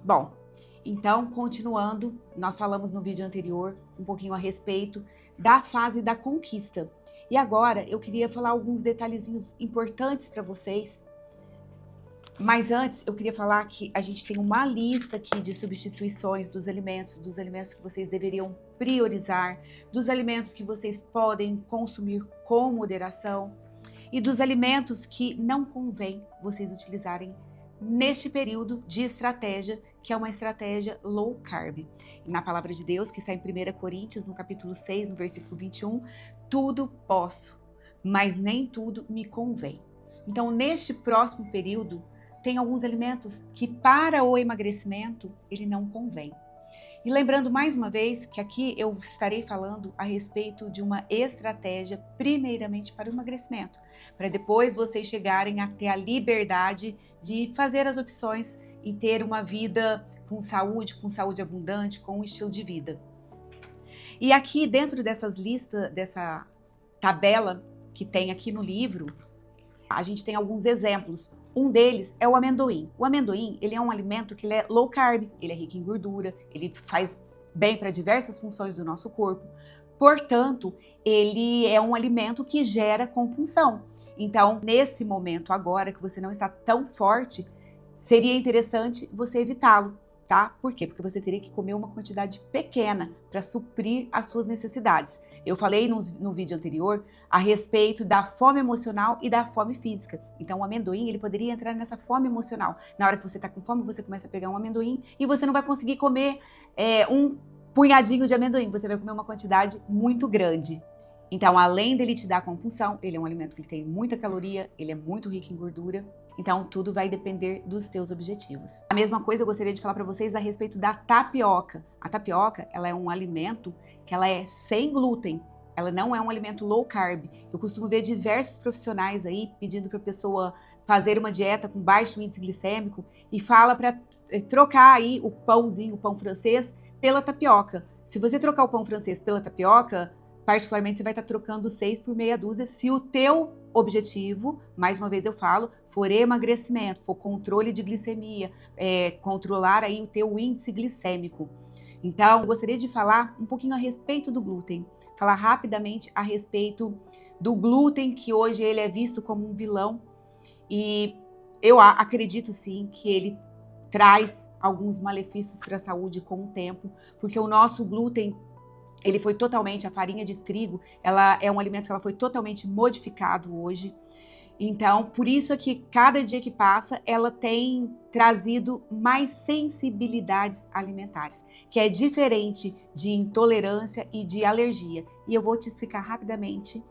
Bom, então, continuando, nós falamos no vídeo anterior um pouquinho a respeito da fase da conquista. E agora eu queria falar alguns detalhezinhos importantes para vocês. Mas antes, eu queria falar que a gente tem uma lista aqui de substituições dos alimentos que vocês deveriam priorizar, dos alimentos que vocês podem consumir com moderação e dos alimentos que não convém vocês utilizarem neste período de estratégia, que é uma estratégia low carb. E na palavra de Deus, que está em 1 Coríntios, no capítulo 6, no versículo 21, tudo posso, mas nem tudo me convém. Então, neste próximo período, tem alguns alimentos que para o emagrecimento, ele não convém. E lembrando mais uma vez que aqui eu estarei falando a respeito de uma estratégia primeiramente para o emagrecimento, para depois vocês chegarem a ter a liberdade de fazer as opções e ter uma vida com saúde abundante, com um estilo de vida. E aqui dentro dessas listas, dessa tabela que tem aqui no livro, a gente tem alguns exemplos. Um deles é o amendoim. O amendoim, ele é um alimento que ele é low carb, ele é rico em gordura, ele faz bem para diversas funções do nosso corpo. Portanto, ele é um alimento que gera compulsão. Então, nesse momento agora que você não está tão forte, seria interessante você evitá-lo, tá? Por quê? Porque você teria que comer uma quantidade pequena para suprir as suas necessidades. Eu falei no vídeo anterior a respeito da fome emocional e da fome física. Então, o amendoim, ele poderia entrar nessa fome emocional. Na hora que você está com fome, você começa a pegar um amendoim e você não vai conseguir comer um punhadinho de amendoim. Você vai comer uma quantidade muito grande. Então, além dele te dar compulsão, ele é um alimento que tem muita caloria, ele é muito rico em gordura. Então, tudo vai depender dos teus objetivos. A mesma coisa eu gostaria de falar para vocês a respeito da tapioca. A tapioca, ela é um alimento que ela é sem glúten. Ela não é um alimento low carb. Eu costumo ver diversos profissionais aí pedindo para a pessoa fazer uma dieta com baixo índice glicêmico e fala para trocar aí o pãozinho, o pão francês, pela tapioca. Se você trocar o pão francês pela tapioca, particularmente você vai estar trocando 6 por meia dúzia se o teu objetivo, mais uma vez eu falo, for emagrecimento, for controle de glicemia, controlar aí o teu índice glicêmico. Então, eu gostaria de falar um pouquinho a respeito do glúten, falar rapidamente a respeito do glúten, que hoje ele é visto como um vilão, e eu acredito sim que ele traz alguns malefícios para a saúde com o tempo, porque o nosso glúten, ele foi totalmente, a farinha de trigo, ela é um alimento que ela foi totalmente modificado hoje. Então, por isso é que cada dia que passa, ela tem trazido mais sensibilidades alimentares, que é diferente de intolerância e de alergia. E eu vou te explicar rapidamente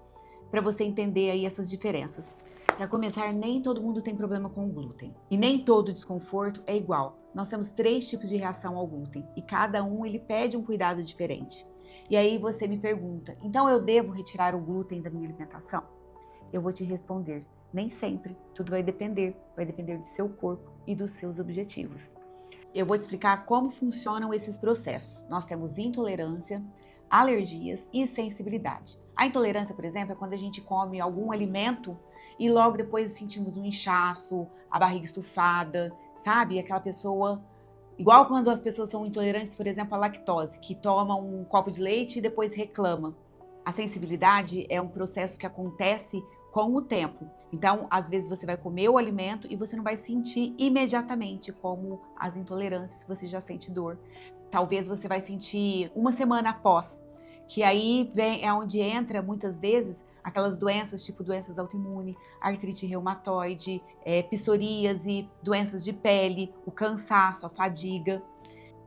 para você entender aí essas diferenças. Para começar, nem todo mundo tem problema com o glúten. E nem todo desconforto é igual. Nós temos 3 tipos de reação ao glúten e cada um ele pede um cuidado diferente. E aí você me pergunta, então eu devo retirar o glúten da minha alimentação? Eu vou te responder, nem sempre. Tudo vai depender do seu corpo e dos seus objetivos. Eu vou te explicar como funcionam esses processos. Nós temos intolerância, alergias e sensibilidade. A intolerância, por exemplo, é quando a gente come algum alimento e logo depois sentimos um inchaço, a barriga estufada, sabe? Aquela pessoa... Igual quando as pessoas são intolerantes, por exemplo, à lactose, que toma um copo de leite e depois reclama. A sensibilidade é um processo que acontece com o tempo. Então, às vezes você vai comer o alimento e você não vai sentir imediatamente como as intolerâncias que você já sente dor. Talvez você vai sentir uma semana após, que aí é onde entra muitas vezes aquelas doenças tipo doenças autoimunes, artrite reumatoide, psoríase, doenças de pele, o cansaço, a fadiga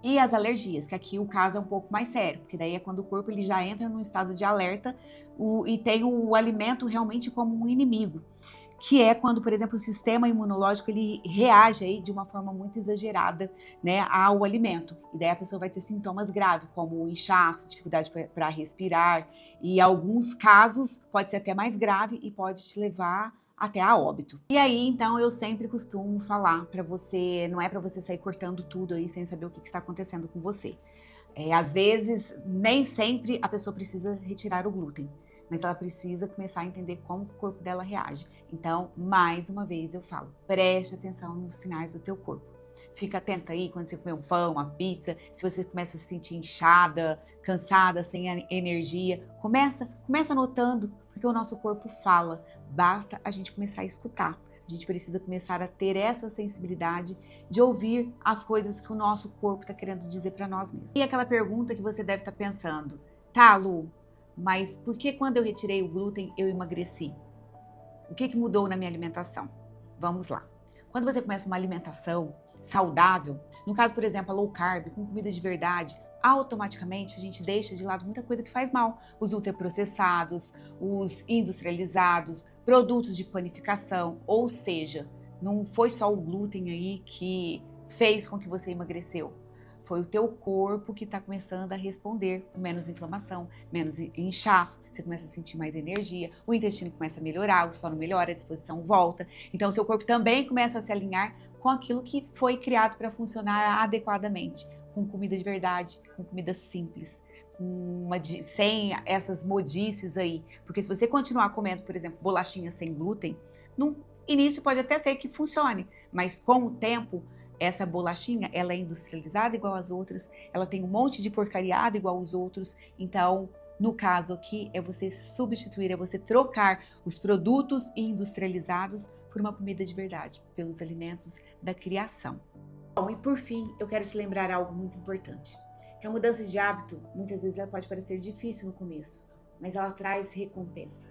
e as alergias, que aqui o caso é um pouco mais sério, porque daí é quando o corpo ele já entra num estado de alerta e tem o alimento realmente como um inimigo, que é quando, por exemplo, o sistema imunológico ele reage aí de uma forma muito exagerada, né, ao alimento. E daí a pessoa vai ter sintomas graves, como inchaço, dificuldade para respirar, e em alguns casos pode ser até mais grave e pode te levar até a óbito. E aí, então, eu sempre costumo falar para você, não é para você sair cortando tudo aí sem saber o que está acontecendo com você. Às vezes, nem sempre a pessoa precisa retirar o glúten, mas ela precisa começar a entender como o corpo dela reage. Então, mais uma vez eu falo, preste atenção nos sinais do teu corpo. Fica atenta aí quando você comer um pão, uma pizza, se você começa a se sentir inchada, cansada, sem energia. Começa anotando, porque o nosso corpo fala. Basta a gente começar a escutar. A gente precisa começar a ter essa sensibilidade de ouvir as coisas que o nosso corpo está querendo dizer para nós mesmos. E aquela pergunta que você deve estar pensando, tá, Lu, mas por que quando eu retirei o glúten eu emagreci? O que mudou na minha alimentação? Vamos lá. Quando você começa uma alimentação saudável, no caso, por exemplo, a low carb, com comida de verdade, automaticamente a gente deixa de lado muita coisa que faz mal. Os ultraprocessados, os industrializados, produtos de panificação, ou seja, não foi só o glúten aí que fez com que você emagreceu. Foi o teu corpo que está começando a responder com menos inflamação, menos inchaço, você começa a sentir mais energia, o intestino começa a melhorar, o sono melhora, a disposição volta. Então o seu corpo também começa a se alinhar com aquilo que foi criado para funcionar adequadamente, com comida de verdade, com comida simples, sem essas modices aí. Porque se você continuar comendo, por exemplo, bolachinha sem glúten, no início pode até ser que funcione, mas com o tempo, essa bolachinha, ela é industrializada igual as outras, ela tem um monte de porcariada igual os outros, então, no caso aqui, é você substituir, é você trocar os produtos industrializados por uma comida de verdade, pelos alimentos da criação. Bom, e por fim, eu quero te lembrar algo muito importante, que a mudança de hábito, muitas vezes ela pode parecer difícil no começo, mas ela traz recompensa.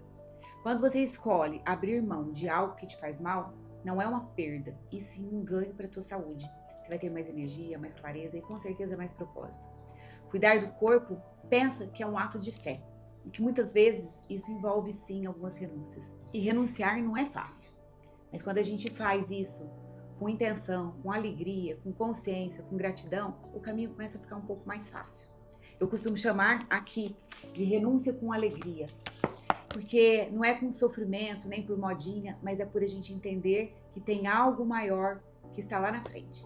Quando você escolhe abrir mão de algo que te faz mal, não é uma perda, e sim um ganho para a tua saúde. Você vai ter mais energia, mais clareza e com certeza mais propósito. Cuidar do corpo, pensa que é um ato de fé, e que muitas vezes isso envolve sim algumas renúncias. E renunciar não é fácil, mas quando a gente faz isso com intenção, com alegria, com consciência, com gratidão, o caminho começa a ficar um pouco mais fácil. Eu costumo chamar aqui de renúncia com alegria, porque não é com sofrimento, nem por modinha, mas é por a gente entender que tem algo maior que está lá na frente.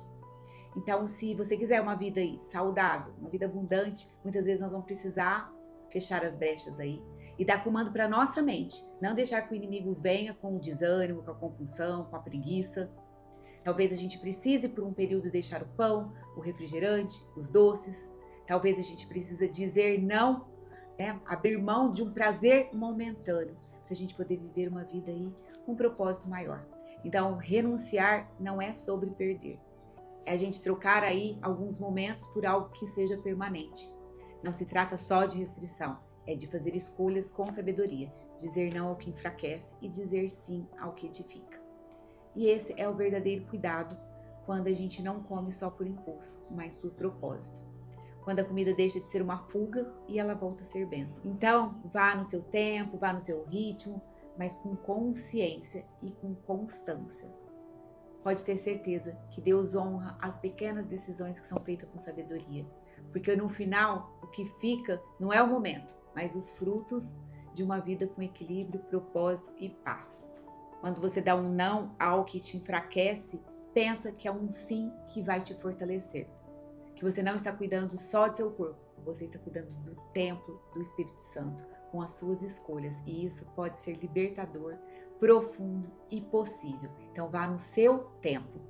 Então, se você quiser uma vida aí saudável, uma vida abundante, muitas vezes nós vamos precisar fechar as brechas aí e dar comando para nossa mente. Não deixar que o inimigo venha com o desânimo, com a compulsão, com a preguiça. Talvez a gente precise por um período deixar o pão, o refrigerante, os doces. Talvez a gente precise dizer não, abrir mão de um prazer momentâneo para a gente poder viver uma vida aí com um propósito maior. Então, renunciar não é sobre perder. É a gente trocar aí alguns momentos por algo que seja permanente. Não se trata só de restrição, é de fazer escolhas com sabedoria, dizer não ao que enfraquece e dizer sim ao que edifica. E esse é o verdadeiro cuidado quando a gente não come só por impulso, mas por propósito. Quando a comida deixa de ser uma fuga e ela volta a ser bênção. Então, vá no seu tempo, vá no seu ritmo, mas com consciência e com constância. Pode ter certeza que Deus honra as pequenas decisões que são feitas com sabedoria. Porque no final, o que fica não é o momento, mas os frutos de uma vida com equilíbrio, propósito e paz. Quando você dá um não ao que te enfraquece, pensa que é um sim que vai te fortalecer. Que você não está cuidando só do seu corpo, você está cuidando do templo do Espírito Santo, com as suas escolhas. E isso pode ser libertador, profundo e possível. Então vá no seu tempo.